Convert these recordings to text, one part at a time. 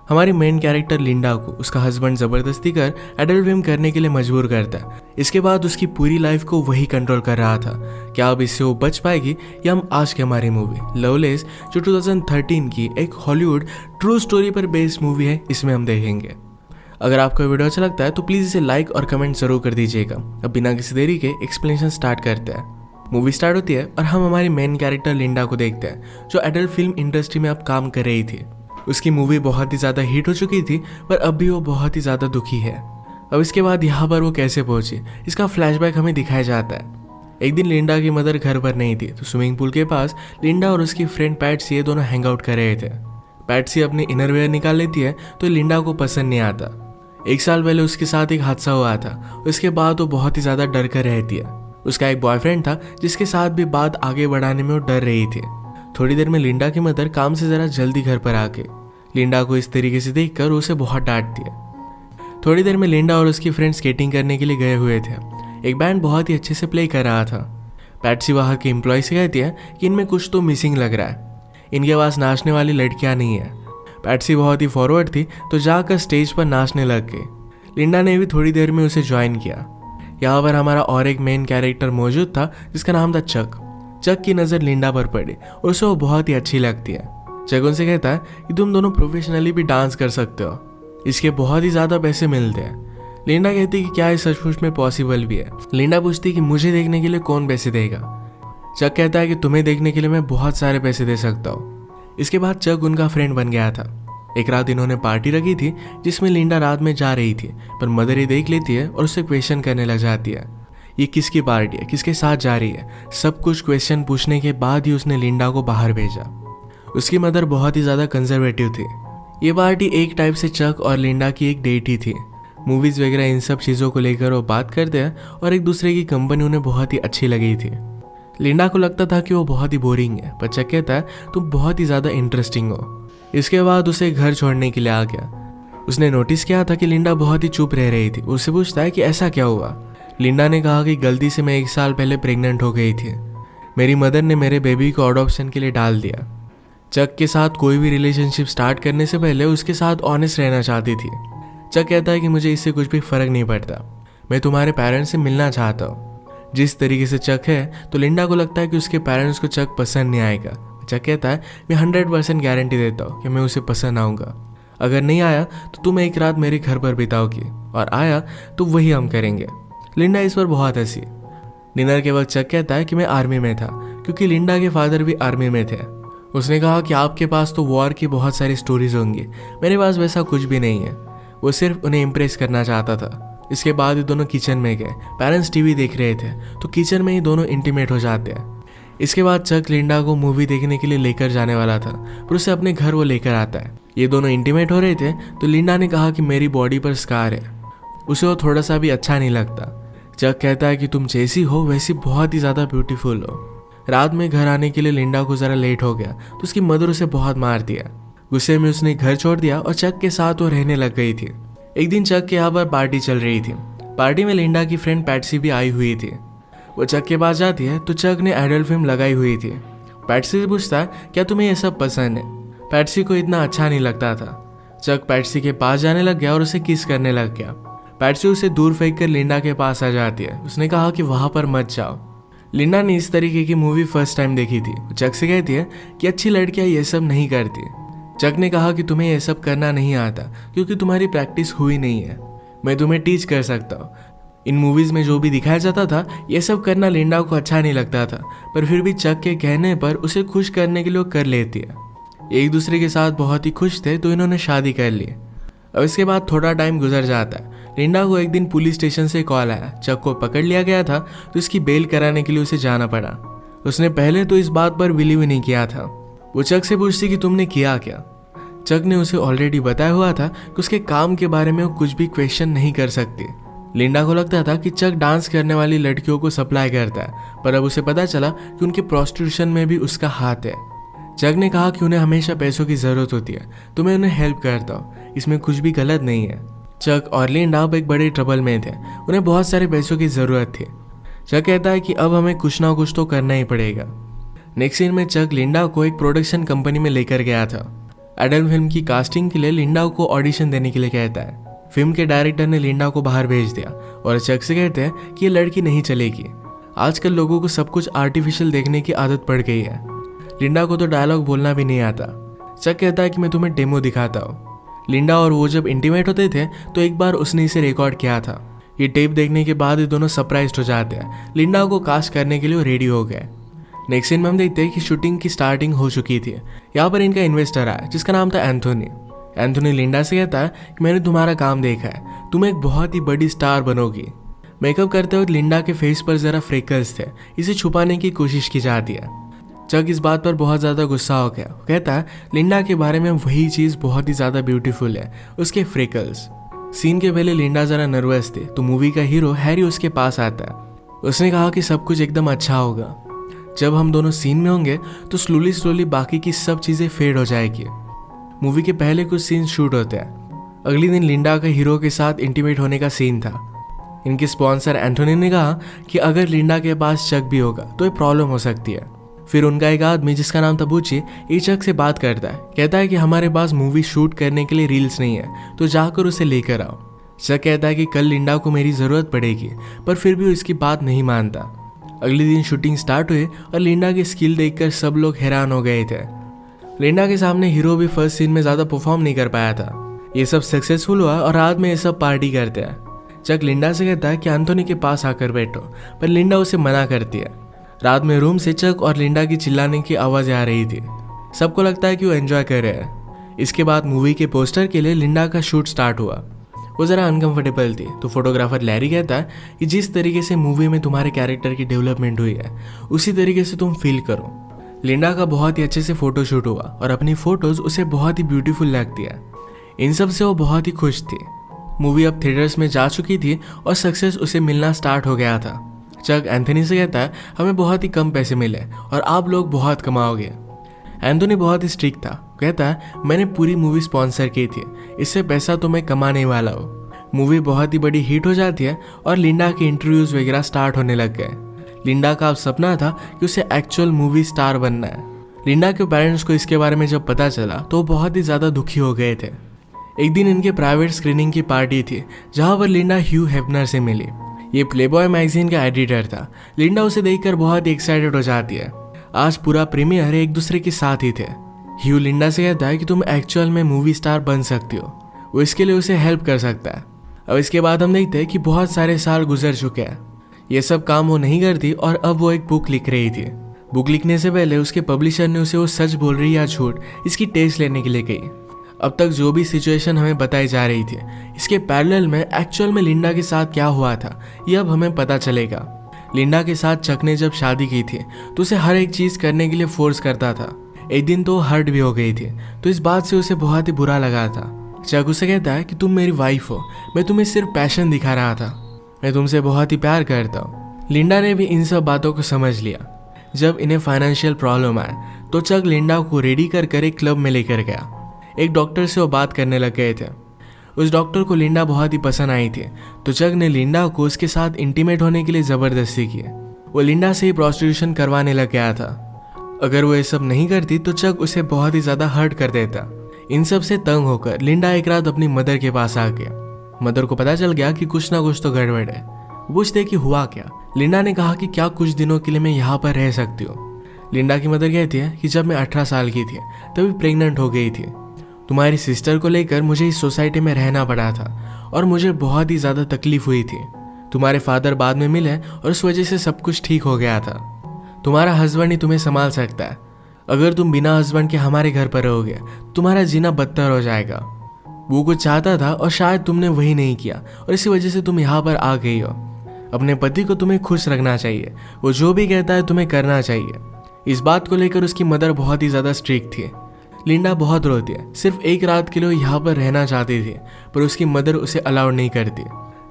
हमारी main character Linda को उसका हस्बैंड जबरदस्ती कर एडल्ट फिल्म करने के लिए मजबूर करता है। इसके बाद उसकी पूरी लाइफ को वही कंट्रोल कर रहा था। क्या अब इससे वो बच पाएगी? या हम आज की हमारी मूवी लवलेस जो 2013 की एक हॉलीवुड ट्रू स्टोरी पर बेस्ड मूवी है, इसमें हम देखेंगे। अगर आपको वीडियो अच्छा लगता है तो प्लीज़ इसे लाइक और कमेंट जरूर कर दीजिएगा। अब बिना किसी देरी के एक्सप्लेनेशन स्टार्ट करते हैं। मूवी स्टार्ट होती है और हम हमारी मेन कैरेक्टर लिंडा को देखते हैं जो एडल्ट फिल्म इंडस्ट्री में अब काम कर रही थी। उसकी मूवी बहुत ही ज़्यादा हिट हो चुकी थी पर अब भी वो बहुत ही ज़्यादा दुखी है। अब इसके बाद यहाँ पर वो कैसे पहुंची, इसका फ्लैशबैक हमें दिखाया जाता है। एक दिन लिंडा की मदर घर पर नहीं थी तो स्विमिंग पूल के पास लिंडा और उसकी फ्रेंड पैट्सी ये दोनों हैंग आउट कर रहे थे। पैट्सी अपनी इनरवेयर निकाल लेती है तो लिंडा को पसंद नहीं आता। 1 साल पहले उसके साथ एक हादसा हुआ था। उसके बाद वो बहुत ही ज़्यादा डर कर रहती है। उसका एक बॉयफ्रेंड था जिसके साथ भी बात आगे बढ़ाने में वो डर रही थी। थोड़ी देर में लिंडा की मदर काम से ज़रा जल्दी घर पर आके लिंडा को इस तरीके से देखकर उसे बहुत डांटती है। थोड़ी देर में लिंडा और उसकी फ्रेंड स्केटिंग करने के लिए गए हुए थे। एक बैंड बहुत ही अच्छे से प्ले कर रहा था। पैट्सी वहाँ के एम्प्लॉय से कहती है कि इनमें कुछ तो मिसिंग लग रहा है, इनके पास नाचने वाली लड़कियाँ नहीं है। पैट्सी बहुत ही फॉरवर्ड थी तो जाकर स्टेज पर नाचने लग गई। लिंडा ने भी थोड़ी देर में उसे ज्वाइन किया। यहाँ पर हमारा और एक मेन कैरेक्टर मौजूद था जिसका नाम था चक। चक की नज़र लिंडा पर पड़ी और उसे वो बहुत ही अच्छी लगती है। चक उनसे कहता है कि तुम दोनों प्रोफेशनली भी डांस कर सकते हो, इसके बहुत ही ज़्यादा पैसे मिलते हैं। लिंडा कहती है कि क्या ये सचमुच में पॉसिबल भी है। लिंडा पूछती है कि मुझे देखने के लिए कौन पैसे देगा। चक कहता है कि तुम्हें देखने के लिए मैं बहुत सारे पैसे दे सकता हूँ। इसके बाद चक उनका फ्रेंड बन गया था। एक रात इन्होंने पार्टी रखी थी जिसमें लिंडा रात में जा रही थी पर मदर ये देख लेती है और उससे क्वेश्चन करने लग जाती है। ये किसकी पार्टी है, किसके साथ जा रही है, सब कुछ क्वेश्चन पूछने के बाद ही उसने लिंडा को बाहर भेजा। उसकी मदर बहुत ही ज़्यादा कंजर्वेटिव थी। ये पार्टी एक टाइप से चक और लिंडा की एक डेट ही थी। मूवीज़ वगैरह इन सब चीज़ों को लेकर वो बात करते हैं और एक दूसरे की कंपनी उन्हें बहुत ही अच्छी लगी थी। लिंडा को लगता था कि वो बहुत ही बोरिंग है पर चक कहता है तुम बहुत ही ज़्यादा इंटरेस्टिंग हो। इसके बाद उसे घर छोड़ने के लिए आ गया। उसने नोटिस किया था कि लिंडा बहुत ही चुप रह रही थी। उससे पूछता है कि ऐसा क्या हुआ। लिंडा ने कहा कि गलती से मैं 1 साल पहले प्रेग्नेंट हो गई थी। मेरी मदर ने मेरे बेबी को अडॉप्शन के लिए डाल दिया। चक के साथ कोई भी रिलेशनशिप स्टार्ट करने से पहले उसके साथ ऑनेस्ट रहना चाहती थी। चक कहता है कि मुझे इससे कुछ भी फर्क नहीं पड़ता, मैं तुम्हारे पेरेंट्स से मिलना चाहता हूँ। जिस तरीके से चक है तो लिंडा को लगता है कि उसके पेरेंट्स को चक पसंद नहीं आएगा। चक कहता है मैं 100% गारंटी देता हूँ कि मैं उसे पसंद आऊँगा। अगर नहीं आया तो तुम एक रात मेरे घर पर बिताओगी और आया तो वही हम करेंगे। लिंडा इस पर बहुत हंसी। डिनर के वक्त चक कहता है कि मैं आर्मी में था क्योंकि लिंडा के फादर भी आर्मी में थे। उसने कहा कि आपके पास तो वॉर की बहुत सारी स्टोरीज होंगी, मेरे पास वैसा कुछ भी नहीं है। वो सिर्फ उन्हें इम्प्रेस करना चाहता था। इसके बाद ये दोनों किचन में गए। पेरेंट्स टीवी देख रहे थे तो किचन में ही दोनों इंटीमेट हो जाते हैं। इसके बाद चक लिंडा को मूवी देखने के लिए लेकर जाने वाला था पर उसे अपने घर वो लेकर आता है। ये दोनों इंटीमेट हो रहे थे तो लिंडा ने कहा कि मेरी बॉडी पर स्कार है। उसे वो थोड़ा सा भी अच्छा नहीं लगता। चक कहता है कि तुम जैसी हो वैसी बहुत ही ज़्यादा ब्यूटीफुल हो। रात में घर आने के लिए लिंडा को ज़रा लेट हो गया तो उसकी मदर उसे बहुत मार दिया। गुस्से में उसने घर छोड़ दिया और चक के साथ वो रहने लग गई थी। एक दिन चक के यहाँ पर पार्टी चल रही थी। पार्टी में लिंडा की फ्रेंड पैट्सी भी आई हुई थी। वो चक के पास जाती है तो चक ने एडल्ट फिल्म लगाई हुई थी। पैट्सी से पूछता है क्या तुम्हें ये सब पसंद है। पैट्सी को इतना अच्छा नहीं लगता था। चक पैट्सी के पास जाने लग गया और उसे किस करने लग गया। पैट्सी उसे दूर फेंक कर लिंडा के पास आ जाती है। उसने कहा कि वहाँ पर मत जाओ। लिंडा ने इस तरीके की मूवी फर्स्ट टाइम देखी थी। चक से कहती है कि अच्छी लड़कियाँ ये सब नहीं करती। चक ने कहा कि तुम्हें ये सब करना नहीं आता क्योंकि तुम्हारी प्रैक्टिस हुई नहीं है, मैं तुम्हें टीच कर सकता हूँ। इन मूवीज़ में जो भी दिखाया जाता था ये सब करना लिंडा को अच्छा नहीं लगता था पर फिर भी चक के कहने पर उसे खुश करने के लिए कर लेती है। एक दूसरे के साथ बहुत ही खुश थे तो इन्होंने शादी कर ली। अब इसके बाद थोड़ा टाइम गुजर जाता है। लिंडा को एक दिन पुलिस स्टेशन से कॉल आया। चक को पकड़ लिया गया था तो इसकी बेल कराने के लिए उसे जाना पड़ा। उसने पहले तो इस बात पर बिलीव नहीं किया था। वो चक से पूछती कि तुमने किया क्या। चक ने उसे ऑलरेडी बताया हुआ था कि उसके काम के बारे में वो कुछ भी क्वेश्चन नहीं कर सकती। लिंडा को लगता था कि चक डांस करने वाली लड़कियों को सप्लाई करता है पर अब उसे पता चला कि उनके प्रोस्टिट्यूशन में भी उसका हाथ है। चक ने कहा कि उन्हें हमेशा पैसों की ज़रूरत होती है तो मैं उन्हें हेल्प करता हूँ, इसमें कुछ भी गलत नहीं है। चक और लिंडा अब एक बड़े ट्रबल में थे, उन्हें बहुत सारे पैसों की ज़रूरत थी। चक कहता है कि अब हमें कुछ ना कुछ तो करना ही पड़ेगा। नेक्स्ट सीन में चक लिंडा को एक प्रोडक्शन कंपनी में लेकर गया था। एडल फिल्म की कास्टिंग के लिए लिंडा को ऑडिशन देने के लिए कहता है। फिल्म के डायरेक्टर ने लिंडा को बाहर भेज दिया और चक से कहते हैं कि ये लड़की नहीं चलेगी। आजकल लोगों को सब कुछ आर्टिफिशियल देखने की आदत पड़ गई है। लिंडा को तो डायलॉग बोलना भी नहीं आता। चक कहता है कि मैं तुम्हें डेमो दिखाता हूँ। लिंडा और वो जब इंटीमेट होते थे तो एक बार उसने इसे रिकॉर्ड किया था। ये टेप देखने के बाद ये दोनों सरप्राइज्ड हो जाते हैं। लिंडा को कास्ट करने के लिए रेडी हो गए। नेक्स्ट सीन में हम देखते हैं कि शूटिंग की स्टार्टिंग हो चुकी थी। यहाँ पर इनका इन्वेस्टर आया जिसका नाम था एंथोनी। एंथोनी लिंडा से कहता है कि मैंने तुम्हारा काम देखा है, तुम एक बहुत ही बड़ी स्टार बनोगी। मेकअप करते वक्त लिंडा के फेस पर जरा फ्रेकल्स थे, इसे छुपाने की कोशिश की जाती है। चक इस बात पर बहुत ज़्यादा गुस्सा हो गया। कहता है लिंडा के बारे में वही चीज़ बहुत ही ज़्यादा ब्यूटीफुल है, उसके फ्रेकल्स। सीन के पहले लिंडा ज़रा नर्वस थे तो मूवी का हीरो हैरी उसके पास आता है। उसने कहा कि सब कुछ एकदम अच्छा होगा। जब हम दोनों सीन में होंगे तो स्लोली बाकी की सब चीज़ें फेड हो जाएगी। मूवी के पहले कुछ सीन शूट होते हैं। अगले दिन लिंडा का हीरो के साथ इंटीमेट होने का सीन था। इनके स्पॉन्सर एंथोनी ने कहा कि अगर लिंडा के पास चक भी होगा तो ये प्रॉब्लम हो सकती है। फिर उनका एक आदमी जिसका नाम था बुची ये चक से बात करता है। कहता है कि हमारे पास मूवी शूट करने के लिए रील्स नहीं है तो जाकर उसे लेकर आओ। चक कहता है कि कल लिंडा को मेरी ज़रूरत पड़ेगी, पर फिर भी उसकी बात नहीं मानता। अगले दिन शूटिंग स्टार्ट हुई और लिंडा की स्किल देखकर सब लोग हैरान हो गए थे। लिंडा के सामने हीरो भी फर्स्ट सीन में ज़्यादा परफॉर्म नहीं कर पाया था। ये सब सक्सेसफुल हुआ और रात में ये सब पार्टी करते हैं। चक लिंडा से कहता है कि एंथोनी के पास आकर बैठो, पर लिंडा उसे मना करती है। रात में रूम से चक और लिंडा की चिल्लाने की आवाज़ें आ रही थी। सबको लगता है कि वो एंजॉय कर रहे हैं। इसके बाद मूवी के पोस्टर के लिए लिंडा का शूट स्टार्ट हुआ। वो ज़रा अनकंफर्टेबल थी तो फोटोग्राफर लैरी कहता है कि जिस तरीके से मूवी में तुम्हारे कैरेक्टर की डेवलपमेंट हुई है उसी तरीके से तुम फील करो। लिंडा का बहुत ही अच्छे से फोटोशूट हुआ और अपनी फोटोज उसे बहुत ही ब्यूटीफुल लगती है। इन सब से वो बहुत ही खुश थी। मूवी अब थिएटर्स में जा चुकी थी और सक्सेस उसे मिलना स्टार्ट हो गया था। चक एंथोनी से कहता है हमें बहुत ही कम पैसे मिले और आप लोग बहुत कमाओगे। एंथोनी बहुत ही स्ट्रिक्ट था। कहता है मैंने पूरी मूवी स्पॉन्सर की थी, इससे पैसा तो मैं कमाने वाला हूँ। मूवी बहुत ही बड़ी हिट हो जाती है और लिंडा के इंटरव्यूज वगैरह स्टार्ट होने लग गए। लिंडा का अब सपना था कि उसे एक्चुअल मूवी स्टार बनना है। लिंडा के पेरेंट्स को इसके बारे में जब पता चला तो वो बहुत ही ज़्यादा दुखी हो गए थे। एक दिन इनके प्राइवेट स्क्रीनिंग की पार्टी थी जहाँ पर लिंडा ह्यू हेफनर से मिली। ये प्लेबॉय मैगजीन का एडिटर था। लिंडा उसे देखकर बहुत ही एक्साइटेड हो जाती है। आज पूरा प्रीमियर एक दूसरे के साथ ही थे। ह्यू लिंडा से कहता है कि तुम एक्चुअल में मूवी स्टार बन सकती हो। वो इसके लिए उसे हेल्प कर सकता है। अब इसके बाद हम देखते हैं कि बहुत सारे साल गुजर चुके हैं। ये सब काम वो नहीं करती और अब वो एक बुक लिख रही थी। बुक लिखने से पहले उसके पब्लिशर ने उसे वो सच बोल रही या झूठ इसकी टेस्ट लेने के लिए कही। अब तक जो भी सिचुएशन हमें बताई जा रही थी इसके पैरेलल में एक्चुअल में लिंडा के साथ क्या हुआ था ये अब हमें पता चलेगा। लिंडा के साथ चक ने जब शादी की थी तो उसे हर एक चीज़ करने के लिए फोर्स करता था। एक दिन तो हर्ट भी हो गई थी तो इस बात से उसे बहुत ही बुरा लगा था। चक उसे कहता है कि तुम मेरी वाइफ हो, मैं तुम्हें सिर्फ पैशन दिखा रहा था, मैं तुमसे बहुत ही प्यार करता हूँ। लिंडा ने भी इन सब बातों को समझ लिया। जब इन्हें फाइनेंशियल प्रॉब्लम आए तो चक लिंडा को रेडी कर एक क्लब में लेकर गया। एक डॉक्टर से वो बात करने लग गए थे। उस डॉक्टर को लिंडा बहुत ही पसंद आई थी तो चक ने लिंडा को उसके साथ इंटीमेट होने के लिए ज़बरदस्ती की। वो लिंडा से ही प्रोस्टिट्यूशन करवाने लग गया था। अगर वो ये सब नहीं करती तो चक उसे बहुत ही ज़्यादा हर्ट कर देता। इन सब से तंग होकर लिंडा एक रात अपनी मदर के पास आ गया। मदर को पता चल गया कि कुछ ना कुछ तो गड़बड़ है। पूछते कि हुआ क्या। लिंडा ने कहा कि क्या कुछ दिनों के लिए मैं यहाँ पर रह सकती हूँ। लिंडा की मदर कहती है कि जब मैं 18 साल की थी तभी प्रेग्नेंट हो गई थी। तुम्हारी सिस्टर को लेकर मुझे इस सोसाइटी में रहना पड़ा था और मुझे बहुत ही ज़्यादा तकलीफ हुई थी। तुम्हारे फादर बाद में मिले और उस वजह से सब कुछ ठीक हो गया था। तुम्हारा हस्बैंड ही तुम्हें संभाल सकता है। अगर तुम बिना हस्बैंड के हमारे घर पर रहोगे तुम्हारा जीना बदतर हो जाएगा। वो कुछ चाहता था और शायद तुमने वही नहीं किया और इसी वजह से तुम यहाँ पर आ गई हो। अपने पति को तुम्हें खुश रखना चाहिए, वो जो भी कहता है तुम्हें करना चाहिए। इस बात को लेकर उसकी मदर बहुत ही ज़्यादा स्ट्रिक्ट थी। लिंडा बहुत रोती है, सिर्फ एक रात के लिए यहाँ पर रहना चाहती थी पर उसकी मदर उसे अलाउड नहीं करती।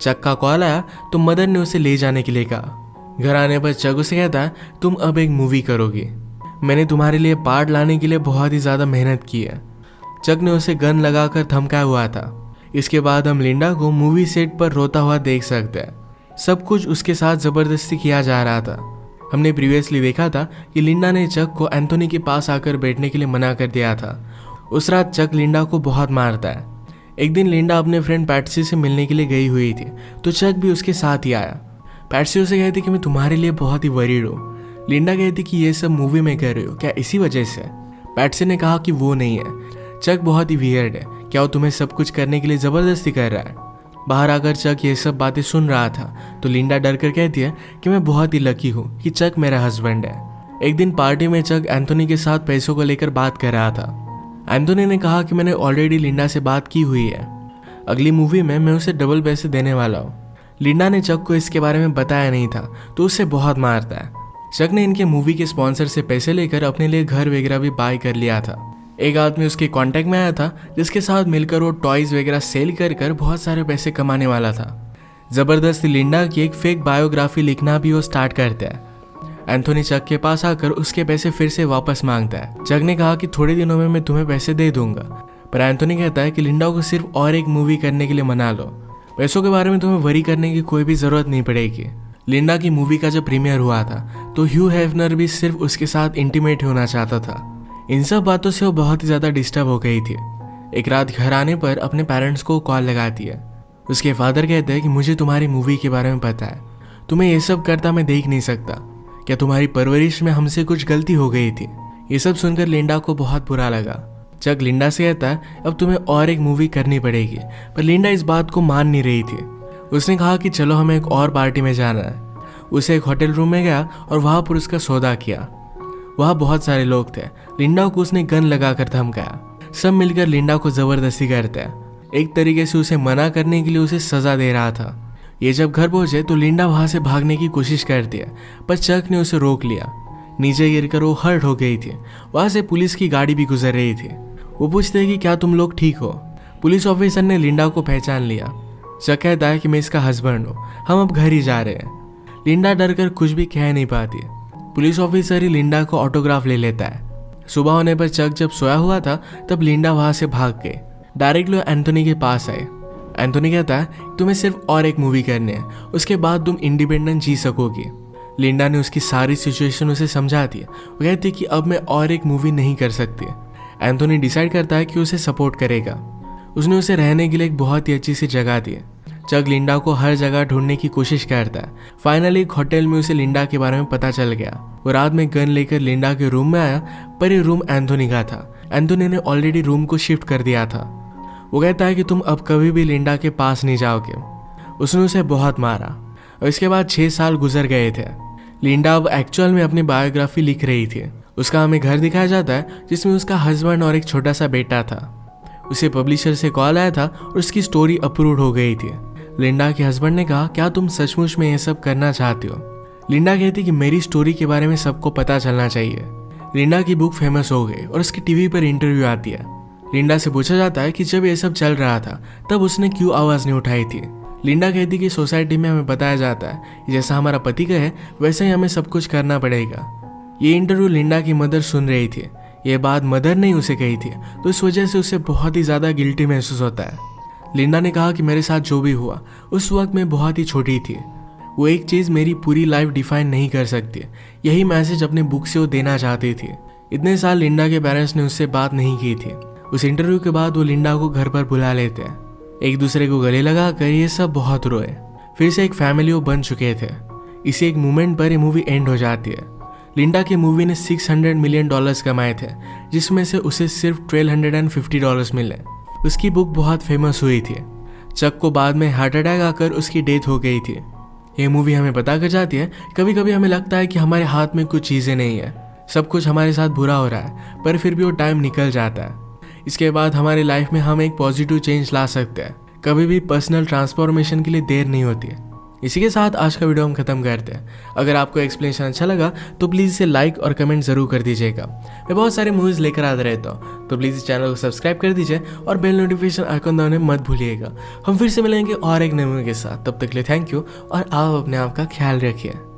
चक का कॉल आया तो मदर ने उसे ले जाने के लिए कहा। घर आने पर चक उसे कहता है तुम अब एक मूवी करोगी, मैंने तुम्हारे लिए पार्ट लाने के लिए बहुत ही ज़्यादा मेहनत की है। चक ने उसे गन लगाकर धमकाया हुआ था। इसके बाद हम लिंडा को मूवी सेट पर रोता हुआ देख सकते हैं। सब कुछ उसके साथ ज़बरदस्ती किया जा रहा था। हमने प्रीवियसली देखा था कि लिंडा ने चक को एंथोनी के पास आकर बैठने के लिए मना कर दिया था। उस रात चक लिंडा को बहुत मारता है। एक दिन लिंडा अपने फ्रेंड पैट्सी से मिलने के लिए गई हुई थी, तो चक भी उसके साथ ही आया। पैट्सी उसे कहती कि मैं तुम्हारे लिए बहुत ही वरीड हूँ। लिंडा कहती कि ये सब मूवी में कर रही हो क्या, इसी वजह से? पैट्सी ने कहा कि वो नहीं है, चक बहुत ही वियर्ड है, क्या वो तुम्हें सब कुछ करने के लिए ज़बरदस्ती कर रहा है? बाहर आकर चक ये सब बातें सुन रहा था, तो लिंडा डर कर कहती है कि मैं बहुत ही लकी हूँ कि चक मेरा हस्बैंड है। एक दिन पार्टी में चक एंथोनी के साथ पैसों को लेकर बात कर रहा था। एंथोनी ने कहा कि मैंने ऑलरेडी लिंडा से बात की हुई है, अगली मूवी में मैं उसे डबल पैसे देने वाला हूँ। लिंडा ने चक को इसके बारे में बताया नहीं था, तो उसे बहुत मारता है। चक ने इनके मूवी के स्पॉन्सर से पैसे लेकर अपने लिए घर वगैरह भी बाय कर लिया था। एक आदमी उसके कांटेक्ट में आया था, जिसके साथ मिलकर वो टॉयज वगैरह सेल कर बहुत सारे पैसे कमाने वाला था। जबरदस्ती लिंडा की एक फेक बायोग्राफी लिखना भी वो स्टार्ट करता है। एंथोनी चक के पास आकर उसके पैसे फिर से वापस मांगता है। चक ने कहा कि थोड़े दिनों में मैं तुम्हें पैसे दे दूंगा, पर एंथोनी कहता है कि लिंडा को सिर्फ और एक मूवी करने के लिए मना लो, पैसों के बारे में तुम्हें वरी करने की कोई भी जरूरत नहीं पड़ेगी। लिंडा की मूवी का जब प्रीमियर हुआ था, तो ह्यू हेफनर भी सिर्फ उसके साथ इंटीमेट होना चाहता था। इन सब बातों से वो बहुत ही ज्यादा डिस्टर्ब हो गई थी। एक रात घर आने पर अपने पेरेंट्स को कॉल लगाती है। उसके फादर कहते हैं कि मुझे तुम्हारी मूवी के बारे में पता है, तुम्हें ये सब करता मैं देख नहीं सकता, क्या तुम्हारी परवरिश में हमसे कुछ गलती हो गई थी? ये सब सुनकर लिंडा को बहुत बुरा लगा। चक लिंडा से कहता है अब तुम्हें और एक मूवी करनी पड़ेगी, पर लिंडा इस बात को मान नहीं रही थी। उसने कहा कि चलो हमें एक और पार्टी में जाना है। उसे एक होटल रूम में गया और वहां पर उसका सौदा किया। वहां बहुत सारे लोग थे। लिंडा को उसने गन लगाकर धमकाया। सब मिलकर लिंडा को जबरदस्ती करते हैं। एक तरीके से उसे मना करने के लिए उसे सजा दे रहा था। ये जब घर पहुंचे तो लिंडा वहां से भागने की कोशिश करती है, पर चक ने उसे रोक लिया। नीचे गिरकर वो हर्ट हो गई थी। वहां से पुलिस की गाड़ी भी गुजर रही थी। वो पूछते हैं कि क्या तुम लोग ठीक हो? पुलिस ऑफिसर ने लिंडा को पहचान लिया। चक कहता है कि मैं इसका हस्बैंड हूँ, हम अब घर ही जा रहे हैं। लिंडा डर कर कुछ भी कह नहीं पाती। पुलिस ऑफिसर ही लिंडा को ऑटोग्राफ ले लेता है। सुबह होने पर चक जब सोया हुआ था, तब लिंडा वहां से भाग गई। डायरेक्टली एंथोनी के पास आए। एंथोनी कहता है तुम्हें सिर्फ और एक मूवी करनी है, उसके बाद तुम इंडिपेंडेंट जी सकोगी। लिंडा ने उसकी सारी सिचुएशन उसे समझा दी। वो कहती कि अब मैं और एक मूवी नहीं कर सकती। एंथोनी डिसाइड करता है कि उसे सपोर्ट करेगा। उसने उसे रहने के लिए एक बहुत ही अच्छी सी जगह दी। चक लिंडा को हर जगह ढूंढने की कोशिश करता है। फाइनली एक होटल में उसे लिंडा के बारे में पता चल गया। वो रात में गन लेकर लिंडा के रूम में आया, पर ये रूम एंथोनी का था। एंथोनी ने ऑलरेडी रूम को शिफ्ट कर दिया था। वो कहता है कि तुम अब कभी भी लिंडा के पास नहीं जाओगे। उसने उसे बहुत मारा और इसके बाद 6 साल गुजर गए थे। लिंडा अब एक्चुअल में अपनी बायोग्राफी लिख रही थी। उसका हमें घर दिखाया जाता है, जिसमें उसका हस्बैंड और एक छोटा सा बेटा था। उसे पब्लिशर से कॉल आया था और उसकी स्टोरी अप्रूव हो गई थी। लिंडा के हस्बैंड ने कहा क्या तुम सचमुच में ये सब करना चाहती हो? लिंडा कहती कि मेरी स्टोरी के बारे में सबको पता चलना चाहिए। लिंडा की बुक फेमस हो गई और उसकी टीवी पर इंटरव्यू आती है। लिंडा से पूछा जाता है कि जब ये सब चल रहा था तब उसने क्यों आवाज़ नहीं उठाई थी। लिंडा कहती कि सोसाइटी में हमें बताया जाता है जैसा हमारा पति कहे वैसे ही हमें सब कुछ करना पड़ेगा। ये इंटरव्यू लिंडा की मदर सुन रही थी। ये बात मदर ने उसे कही थी, तो इस वजह से उसे बहुत ही ज़्यादा गिल्टी महसूस होता है। लिंडा ने कहा कि मेरे साथ जो भी हुआ उस वक्त मैं बहुत ही छोटी थी। वो एक चीज़ मेरी पूरी लाइफ डिफाइन नहीं कर सकती। यही मैसेज अपने बुक से वो देना चाहती थी। इतने साल लिंडा के पेरेंट्स ने उससे बात नहीं की थी। उस इंटरव्यू के बाद वो लिंडा को घर पर बुला लेते हैं। एक दूसरे को गले लगा कर ये सब बहुत रोए। फिर से एक फैमिली वो बन चुके थे। इसी एक मोमेंट पर ये मूवी एंड हो जाती है। लिंडा की मूवी ने $600 मिलियन कमाए थे, जिसमें से उसे सिर्फ $1,250 मिले। उसकी बुक बहुत फेमस हुई थी। चक को बाद में हार्ट अटैक आकर उसकी डेथ हो गई थी। ये मूवी हमें बता कर जाती है कभी कभी हमें लगता है कि हमारे हाथ में कुछ चीज़ें नहीं है, सब कुछ हमारे साथ बुरा हो रहा है, पर फिर भी वो टाइम निकल जाता है। इसके बाद हमारी लाइफ में हम एक पॉजिटिव चेंज ला सकते हैं। कभी भी पर्सनल ट्रांसफॉर्मेशन के लिए देर नहीं होती है। इसी के साथ आज का वीडियो हम खत्म करते हैं। अगर आपको एक्सप्लेनेशन अच्छा लगा तो प्लीज़ इसे लाइक और कमेंट जरूर कर दीजिएगा। मैं बहुत सारे मूवीज़ लेकर आता रहता हूँ, तो प्लीज़ इस चैनल को सब्सक्राइब कर दीजिए और बेल नोटिफिकेशन आइकन दबाने मत भूलिएगा। हम फिर से मिलेंगे और एक नए मूवी के साथ। तब तक के लिए थैंक यू और आप अपने आप का ख्याल रखिए।